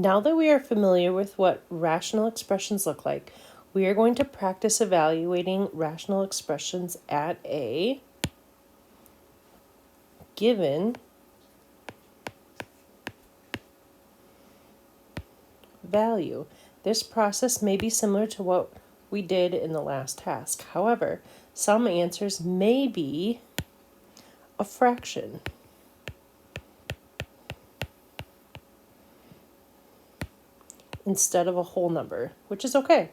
Now that we are familiar with what rational expressions look like, we are going to practice evaluating rational expressions at a given value. This process may be similar to what we did in the last task. However, some answers may be a fraction instead of a whole number, which is okay.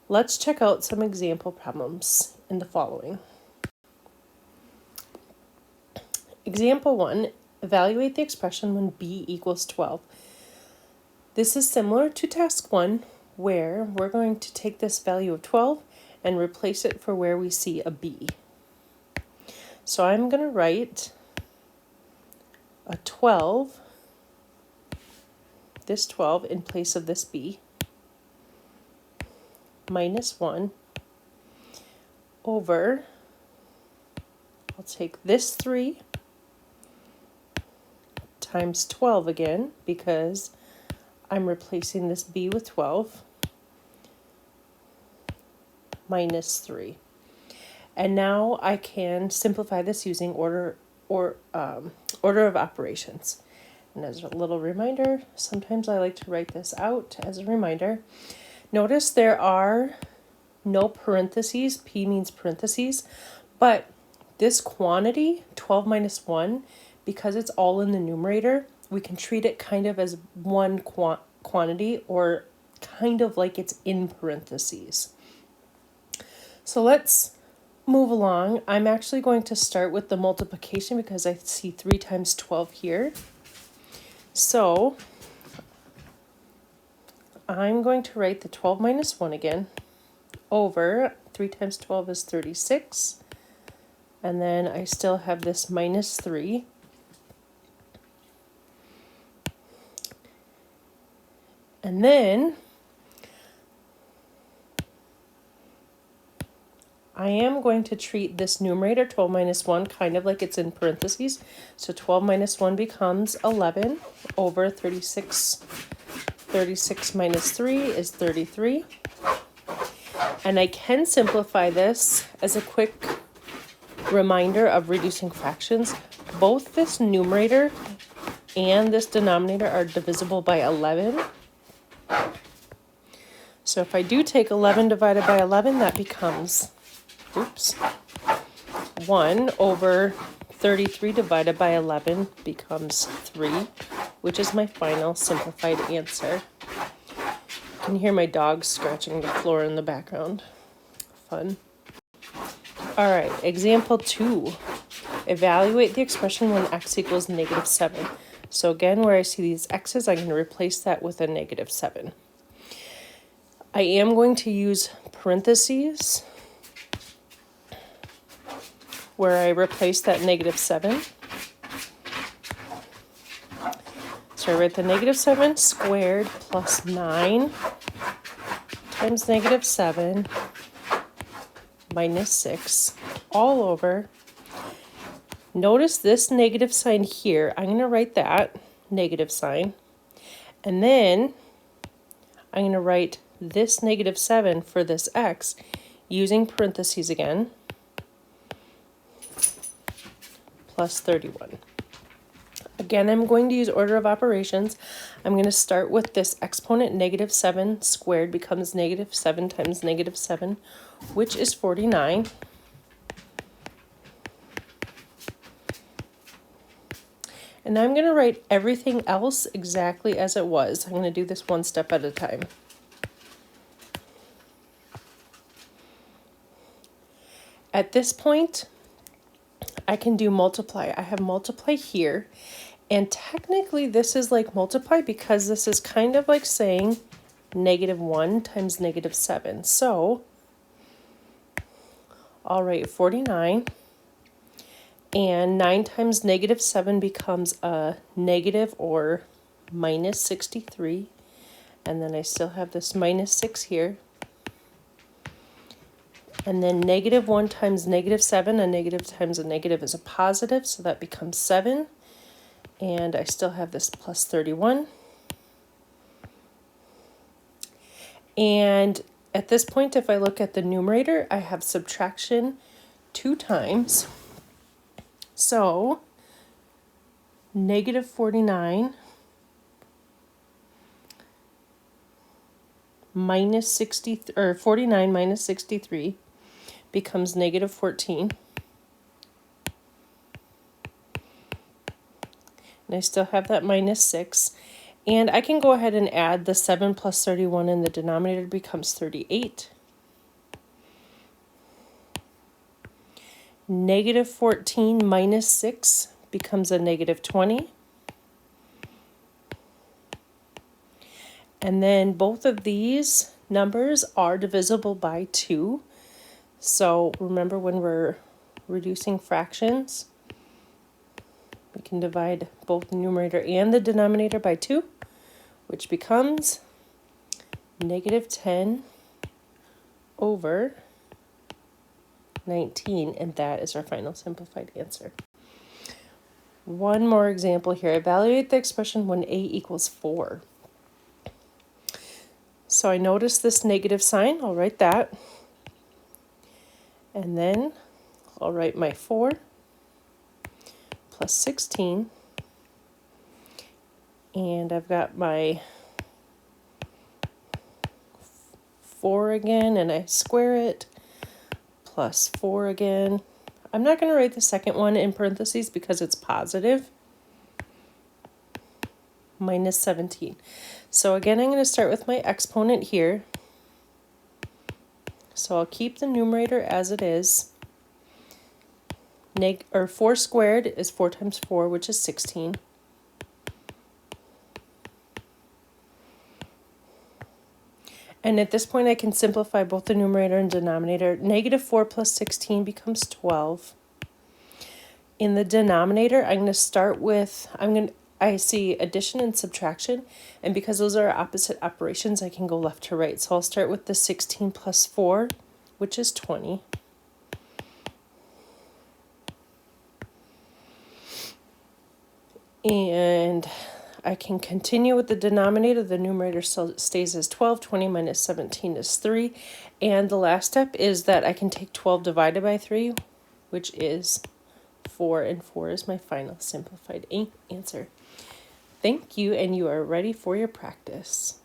Let's check out some example problems in the following. Example 1, evaluate the expression when b equals 12. This is similar to task 1, where we're going to take this value of 12 and replace it for where we see a b. So I'm going to write a 12, this 12 in place of this b, minus 1 over, I'll take this 3 times 12 again, because I'm replacing this b with 12, minus 3. And now I can simplify this using order of operations. And as a little reminder, sometimes I like to write this out as a reminder. Notice there are no parentheses, p means parentheses, but this quantity, 12 minus 1, because it's all in the numerator, we can treat it kind of as one quantity, or kind of like it's in parentheses. So let's move along. I'm actually going to start with the multiplication because I see 3 times 12 here. So I'm going to write the 12 minus 1 again over 3 times 12 is 36. And then I still have this minus 3. And then I am going to treat this numerator, 12 minus 1, kind of like it's in parentheses. So 12 minus 1 becomes 11 over 36. 36 minus 3 is 33. And I can simplify this as a quick reminder of reducing fractions. Both this numerator and this denominator are divisible by 11. So if I do take 11 divided by 11, that becomes 1 over 33 divided by 11 becomes 3, which is my final simplified answer. You can hear my dog scratching the floor in the background. Fun. All right, example 2. Evaluate the expression when x equals negative 7. So again, where I see these x's, I'm going to replace that with a negative 7. I am going to use parentheses where I replace that negative 7. So I write the negative 7 squared plus 9 times negative 7 minus 6 all over. Notice this negative sign here. I'm going to write that negative sign. And then I'm going to write this negative 7 for this x using parentheses again, plus 31. Again, I'm going to use order of operations. I'm going to start with this exponent, negative 7 squared becomes negative 7 times negative 7, which is 49. And I'm going to write everything else exactly as it was. I'm going to do this one step at a time. At this point, I can do multiply. I have multiply here, and technically this is like multiply because this is kind of like saying negative 1 times negative 7. So I'll write 49, and 9 times negative 7 becomes a negative or minus 63, and then I still have this minus 6 here. And then negative 1 times negative 7, a negative times a negative is a positive, so that becomes 7. And I still have this plus 31. And at this point, if I look at the numerator, I have subtraction 2 times. So negative 49 minus 60, or 49 minus 63 becomes negative 14. And I still have that minus 6. And I can go ahead and add the 7 plus 31 in the denominator becomes 38. Negative 14 minus 6 becomes a negative 20. And then both of these numbers are divisible by 2. So remember, when we're reducing fractions, we can divide both the numerator and the denominator by 2, which becomes negative 10 over 19, and that is our final simplified answer. One more example here. Evaluate the expression when a equals 4. So I notice this negative sign. I'll write that. And then I'll write my 4 plus 16. And I've got my 4 again, and I square it, plus 4 again. I'm not going to write the second one in parentheses because it's positive. Minus 17. So again, I'm going to start with my exponent here. So I'll keep the numerator as it is. 4 squared is 4 times 4, which is 16. And at this point, I can simplify both the numerator and denominator. Negative 4 plus 16 becomes 12. In the denominator, I'm going to start with, I see addition and subtraction, and because those are opposite operations, I can go left to right. So I'll start with the 16 plus 4, which is 20. And I can continue with the denominator. The numerator stays as 12. 20 minus 17 is 3. And the last step is that I can take 12 divided by 3, which is 4, and 4 is my final simplified answer. Thank you, and you are ready for your practice.